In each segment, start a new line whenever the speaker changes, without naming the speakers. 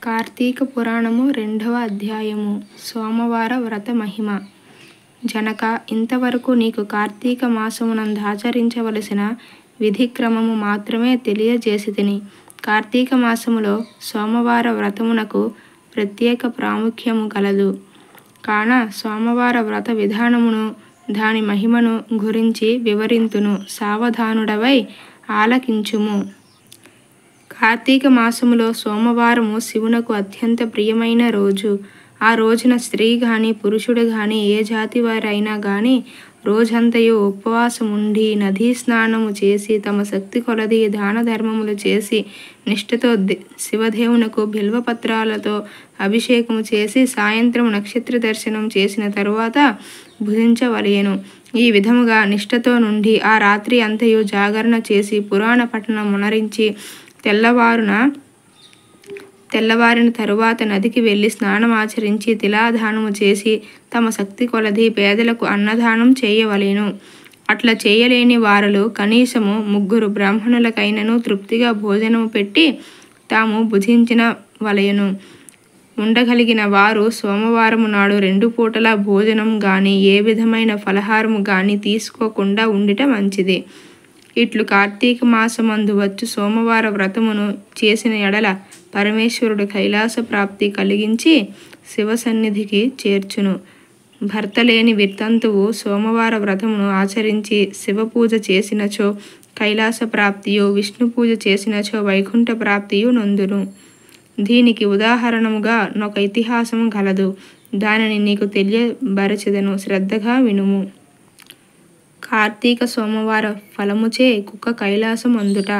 కార్తీక పురాణము 2వ అధ్యాయము. సోమవార వ్రత మహిమ. జనక, ఇంతవరకు నీకు కార్తీక మాసమునందు ఆచరించవలసిన విధిక్రమము మాత్రమే తెలియజేసితిని. కార్తీక మాసములో సోమవార వ్రతమునకు ప్రత్యేక ప్రాముఖ్యము గలదు. కాన సోమవార వ్రత విధానమును దాని మహిమను గురించి వివరింతును. సావధానుడవై ఆలకించుము. కార్తీక మాసములో సోమవారము శివునకు అత్యంత ప్రియమైన రోజు. ఆ రోజున స్త్రీ గాని పురుషుడు గాని ఏ జాతి వారైనా గాని రోజంతయు ఉపవాసముండి నదీ స్నానము చేసి తమ శక్తి కొలది దాన ధర్మములు చేసి నిష్ఠతో శివదేవునకు బిల్వపత్రాలతో అభిషేకము చేసి సాయంత్రం నక్షత్ర దర్శనం చేసిన తరువాత భుజించవలెను. ఈ విధముగా నిష్ఠతో నుండి ఆ రాత్రి అంతయు జాగరణ చేసి పురాణ పఠనం మునరించి తెల్లవారిన తరువాత నదికి వెళ్ళి స్నానమాచరించి తిలాదానము చేసి తమ శక్తి కొలది పేదలకు అన్నదానం చేయవలెను. అట్లా చేయలేని వారలు కనీసము 3 బ్రాహ్మణులకైనను తృప్తిగా భోజనము పెట్టి తాము భుజించిన వలెను. ఉండగలిగిన వారు సోమవారము నాడు 2 పూటల భోజనం గాని ఏ విధమైన ఫలహారము గాని తీసుకోకుండా ఉండిట మంచిది. ఇట్లు కార్తీక మాసమందు వచ్చు సోమవార వ్రతమును చేసిన ఎడల పరమేశ్వరుడు కైలాస ప్రాప్తి కలిగించి శివసన్నిధికి చేర్చును. భర్త లేని వితంతువు సోమవార వ్రతమును ఆచరించి శివపూజ చేసినచో కైలాస ప్రాప్తియు, విష్ణు పూజ చేసినచో వైకుంఠ ప్రాప్తియు నొందును. దీనికి ఉదాహరణముగా ఒక ఇతిహాసము గలదు. దానిని నీకు తెలియబరచెదను, శ్రద్ధగా వినుము. కార్తీక సోమవార ఫలముచే కుక్క కైలాసం అందుట.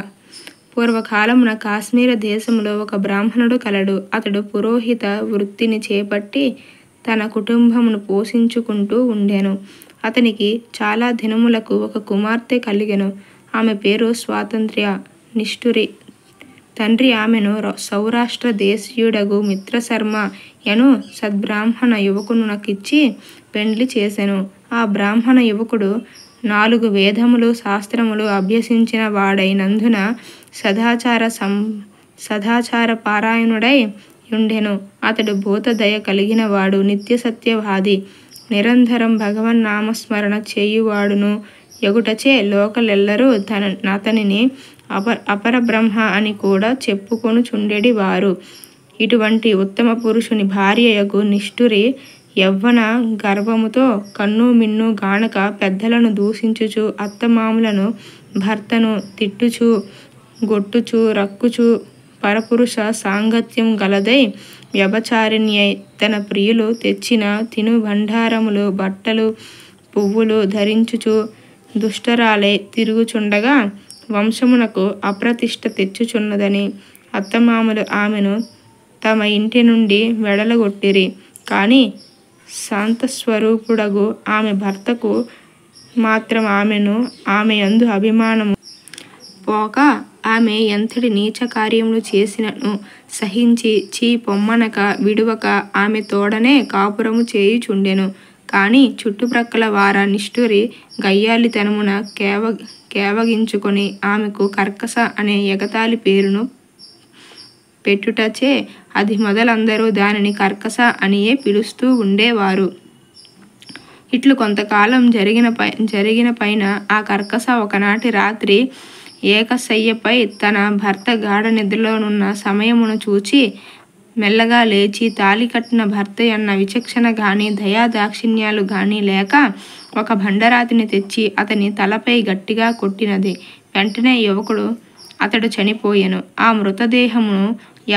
పూర్వకాలమున కాశ్మీర దేశములో ఒక బ్రాహ్మణుడు కలడు. అతడు పురోహిత వృత్తిని చేపట్టి తన కుటుంబమును పోషించుకుంటూ ఉండెను. అతనికి చాలా దినములకు ఒక కుమార్తె కలిగెను. ఆమె పేరు స్వాతంత్ర్య నిష్ఠురి. తండ్రి ఆమెను సౌరాష్ట్ర దేశీయుడగు మిత్రశర్మ యను సద్బ్రాహ్మణ యువకునకిచ్చి పెండ్లి చేసెను. ఆ బ్రాహ్మణ యువకుడు 4 వేదములు శాస్త్రములు అభ్యసించిన వాడైనందున సదాచార పారాయణుడై ఉండెను. అతడు భూతదయ కలిగిన వాడు, నిత్య సత్యవాది, నిరంతరం భగవన్నామస్మరణ చేయువాడును ఎగుటచే లోకలెల్లరూ అతనిని అపరబ్రహ్మ అని కూడా చెప్పుకొనుచుండెడి వారు. ఇటువంటి ఉత్తమ పురుషుని భార్యయగు నిష్ఠురి యవ్వన గర్వముతో కన్ను మిన్ను గానక పెద్దలను దూషించుచు అత్తమామలను భర్తను తిట్టుచు గొట్టుచు రక్కుచు పరపురుష సాంగత్యం గలదై వ్యభచారిణ్యై తన ప్రియులు తెచ్చిన తినుబండారములు బట్టలు పువ్వులు ధరించుచు దుష్టరాలై తిరుగుచుండగా వంశమునకు అప్రతిష్ట తెచ్చుచున్నదని అత్తమామలు ఆమెను తమ ఇంటి నుండి వెడలగొట్టిరి. కానీ శాంతస్వరూపుడగు ఆమె భర్తకు మాత్రం ఆమె యందు అభిమానము పోక ఆమె ఎంతటి నీచ కార్యములు చేసినను సహించి చీ పొమ్మనక విడువక ఆమె తోడనే కాపురము చేయుచుండెను. కానీ చుట్టుప్రక్కల వార నిష్ఠురి గయ్యాళితనమున కేవగించుకొని ఆమెకు కర్కస అనే ఎగతాళి పేరును పెట్టుటచే అది మొదలందరూ దానిని కర్కస అనియే పిలుస్తూ ఉండేవారు. ఇట్లు కొంతకాలం జరిగిన పైన ఆ కర్కస ఒకనాటి రాత్రి ఏకశయ్యపై తన భర్త గాఢ నిద్రలోనున్న సమయమును చూచి మెల్లగా లేచి తాళి కట్టిన భర్త అన్న విచక్షణ గాని దయాదాక్షిణ్యాలు గాని లేక ఒక బండరాతిని తెచ్చి అతని తలపై గట్టిగా కొట్టినది. వెంటనే యువకుడు అతడు చనిపోయెను. ఆ మృతదేహమును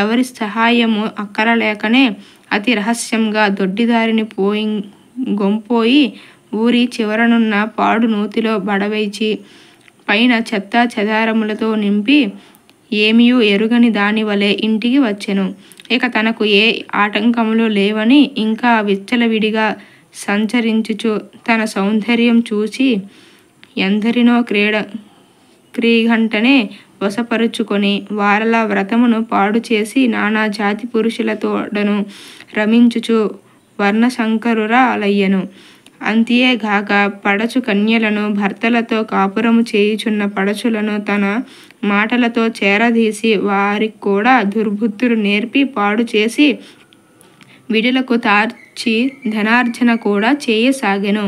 ఎవరి సహాయము అక్కరలేకనే అతి రహస్యంగా దొడ్డిదారిని గొంపోయి ఊరి చివరనున్న పాడు నూతిలో బడవేచి పైన చెత్తా చెదారములతో నింపి ఏమియూ ఎరుగని దాని వలె ఇంటికి వచ్చెను. ఇక తనకు ఏ ఆటంకములు లేవని ఇంకా విచ్చలవిడిగా సంచరించుచు తన సౌందర్యం చూచి ఎందరినో క్రీగంటనే వశపరుచుకొని వారల వ్రతమును పాడు చేసి నానా జాతి పురుషులతోడను రమించుచు వర్ణశంకరురాలయ్యను. అంతియేగాక పడచు కన్యలను భర్తలతో కాపురము చేయుచున్న పడచులను తన మాటలతో చేరదీసి వారికి కూడా దుర్బుద్ధులు నేర్పి పాడు చేసి విడులకు తార్చి ధనార్జన కూడా చేయసాగెను.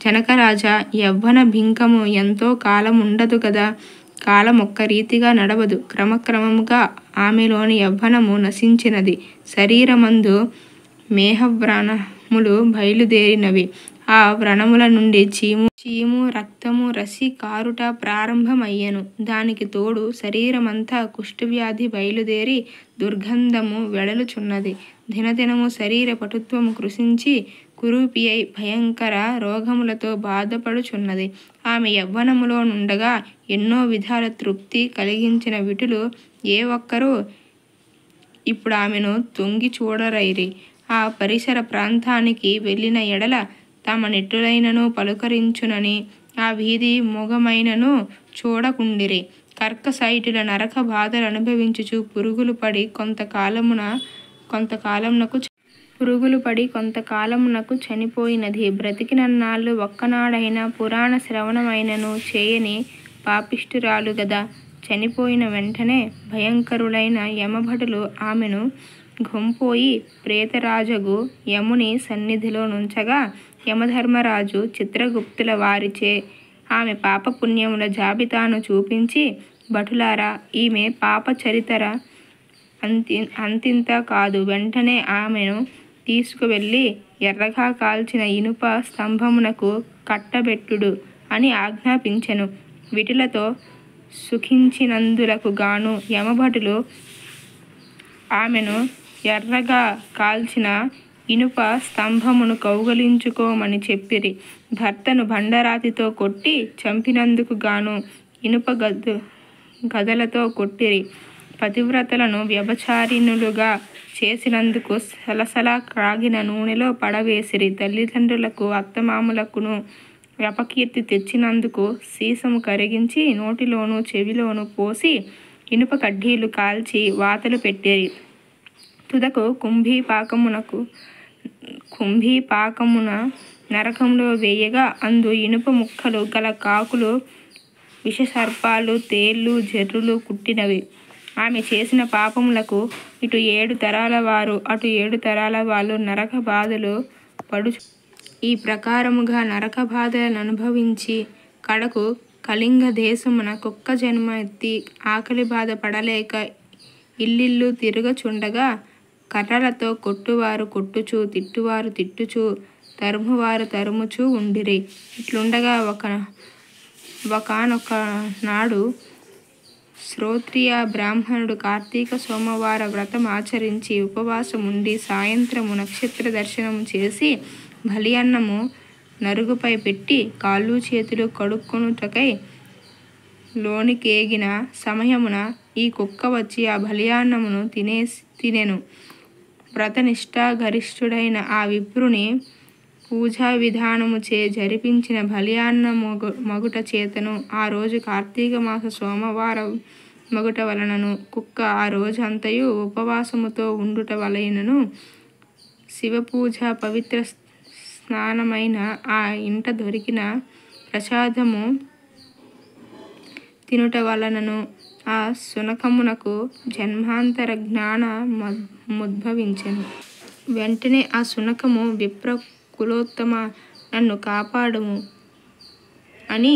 జనకరాజా, యవ్వన బింకము ఎంతో కాలం ఉండదు కదా. కాలం ఒక్క రీతిగా నడవదు. క్రమక్రమముగా ఆమెలోని యవ్వనము నశించినది. శరీరమందు మేహవ్రణములు బయలుదేరినవి. ఆ వ్రణముల నుండి చీము రక్తము రసి కారుట ప్రారంభమయ్యెను. దానికి తోడు శరీరమంతా కుష్ఠవ్యాధి బయలుదేరి దుర్గంధము వెడలుచున్నది. దినదినము శరీర పటుత్వము కృశించి కురూపి అయి భయంకర రోగములతో బాధపడుచున్నది. ఆమె యవ్వనములో నుండగా ఎన్నో విధాల తృప్తి కలిగించిన విటులు ఏ ఒక్కరూ ఇప్పుడు ఆమెను తొంగి చూడరైరి. ఆ పరిసర ప్రాంతానికి వెళ్ళిన ఎడల తమ నెట్టులైనను పలుకరించునని ఆ వీధి మొగమైనను చూడకుండిరి. కర్కసైటుల నరక బాధలు అనుభవించుచు పురుగులు పడి కొంతకాలమునకు చనిపోయినది. బ్రతికినన్నాళ్ళు ఒక్కనాడైనా పురాణ శ్రవణమైనను చేయని పాపిష్ఠురాలు గదా. చనిపోయిన వెంటనే భయంకరులైన యమభటులు ఆమెను గొంపోయి ప్రేతరాజగు యముని సన్నిధిలో నుంచగా యమధర్మరాజు చిత్రగుప్తుల వారిచే ఆమె పాపపుణ్యముల జాబితాను చూపించి, భటులారా, ఈమె పాప చరితర అంతింత కాదు. వెంటనే ఆమెను తీసుకువెళ్ళి ఎర్రగా కాల్చిన ఇనుప స్తంభమునకు కట్టబెట్టుడు అని ఆజ్ఞాపించెను. విటులతో సుఖించినందులకు గాను యమభటులు ఆమెను ఎర్రగా కాల్చిన ఇనుప స్తంభమును కౌగలించుకోమని చెప్పిరి. భర్తను బండరాతితో కొట్టి చంపినందుకు గాను ఇనుప గదలతో కొట్టిరి. పతివ్రతలను వ్యభిచారిణులుగా చేసినందుకు సలసల కాగిన నూనెలో పడవేసిరి. తల్లిదండ్రులకు అత్తమామలకును అపకీర్తి తెచ్చినందుకు సీసము కరిగించి నోటిలోను చెవిలోను పోసి ఇనుప కడ్డీలు కాల్చి వాతలు పెట్టిరి. తుదకు కుంభీపాకమున నరకంలో వేయగా అందు ఇనుప ముక్కలు గల కాకులు, విషసర్పాలు, తేళ్ళు, జర్రులు కుట్టినవి. ఆమె చేసిన పాపములకు ఇటు 7 తరాల వారు అటు 7 తరాల వాళ్ళు నరక బాధలు పడుచు. ఈ ప్రకారముగా నరక బాధలను అనుభవించి కడకు కళింగ దేశమున కుక్క జన్మ ఎత్తి ఆకలి బాధ పడలేక ఇల్లిల్లు తిరుగుచుండగా కర్రలతో కొట్టువారు కొట్టుచు, తిట్టువారు తిట్టుచు, తరుమువారు తరుముచూ ఉండిరి. ఇట్లుండగా ఒకనొక నాడు శ్రోత్రియ బ్రాహ్మణుడు కార్తీక సోమవార వ్రతం ఆచరించి ఉపవాసముండి సాయంత్రము నక్షత్ర దర్శనము చేసి బలి అన్నము నరుగుపై పెట్టి కాళ్ళు చేతులు కడుక్కొనుటకై లోనికేగిన సమయమున ఈ కుక్క వచ్చి ఆ బలియాన్నమును తినెను. వ్రతనిష్ఠాగరిష్ఠుడైన ఆ విప్రుని పూజా విధానముచే జరిపించిన బలియాన్న మగుట చేతను ఆ రోజు కార్తీక మాస సోమవార మగుట వలనను కుక్క ఆ రోజంతయు ఉపవాసముతో ఉండుట వలనను శివపూజ పవిత్ర స్నానమైన ఆ ఇంట దొరికిన ప్రసాదము తినుట వలనను ఆ శునకమునకు జన్మాంతర జ్ఞాన ముద్భవించెను. వెంటనే ఆ శునకము, విప్ర కులోత్తమ, నన్ను కాపాడుము అని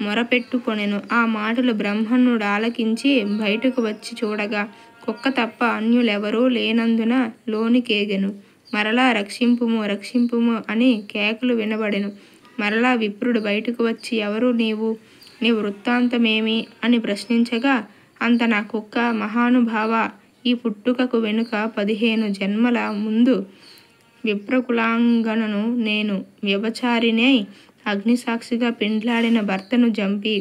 మొరపెట్టుకొనెను. ఆ మాటలు బ్రాహ్మణుడు ఆలకించి బయటకు వచ్చి చూడగా కుక్క తప్ప అన్యులెవరూ లేనందున లోనికేగెను. మరలా రక్షింపుము రక్షింపుము అని కేకలు వినబడెను. మరలా విప్రుడు బయటకు వచ్చి, ఎవరు నీవు? నీ వృత్తాంతమేమి అని ప్రశ్నించగా, అంత నా కుక్క మహానుభావ, ఈ పుట్టుకకు వెనుక 15 జన్మల ముందు విప్రకులాంగనను నేను వ్యభిచారినై అగ్నిసాక్షిగా పెండ్లాడిన భర్తను చంపి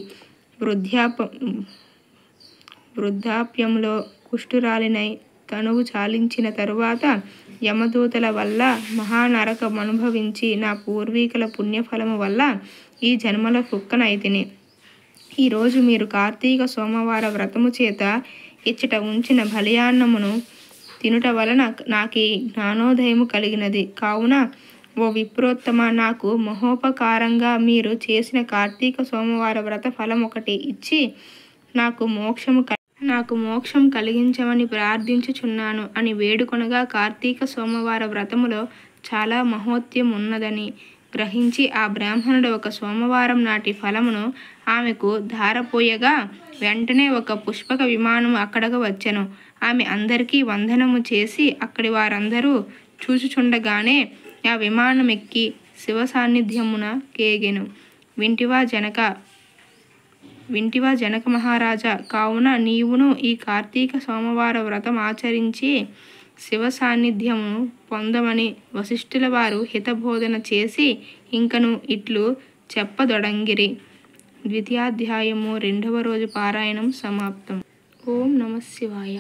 వృద్ధాప్యంలో కుష్ఠురాలినై తనువు చాలించిన తరువాత యమదూతల వల్ల మహానరకమనుభవించి నా పూర్వీకుల పుణ్యఫలము వల్ల ఈ జన్మలో కుక్కనైతిని. ఈరోజు మీరు కార్తీక సోమవార వ్రతము చేత ఇచ్చట ఉంచిన బలియాన్నమును తినుట వలన నాకీ జ్ఞానోదయము కలిగినది. కావున ఓ విప్రోత్తమ, నాకు మహోపకారంగా మీరు చేసిన కార్తీక సోమవార వ్రత ఫలమొకటి ఇచ్చి నాకు మోక్షం కలిగించమని ప్రార్థించుచున్నాను అని వేడుకొనగా కార్తీక సోమవార వ్రతములో చాలా మహోత్యం ఉన్నదని గ్రహించి ఆ బ్రాహ్మణుడు ఒక సోమవారం నాటి ఫలమును ఆమెకు ధారపోయగా వెంటనే ఒక పుష్పక విమానం అక్కడకు వచ్చెను. ఆమె అందరికీ వందనము చేసి అక్కడి వారందరూ చూచుచుండగానే ఆ విమానం ఎక్కి శివ సాన్నిధ్యమున కేగెను. వింటివా జనక మహారాజా, కావున నీవును ఈ కార్తీక సోమవార వ్రతం ఆచరించి శివ సాన్నిధ్యమును పొందమని వశిష్ఠుల వారు హితబోధన చేసి ఇంకను ఇట్లు చెప్పదొడంగిరి. ద్వితీయాధ్యాయము 2వ రోజు పారాయణం సమాప్తం. ఓం నమః శివాయ.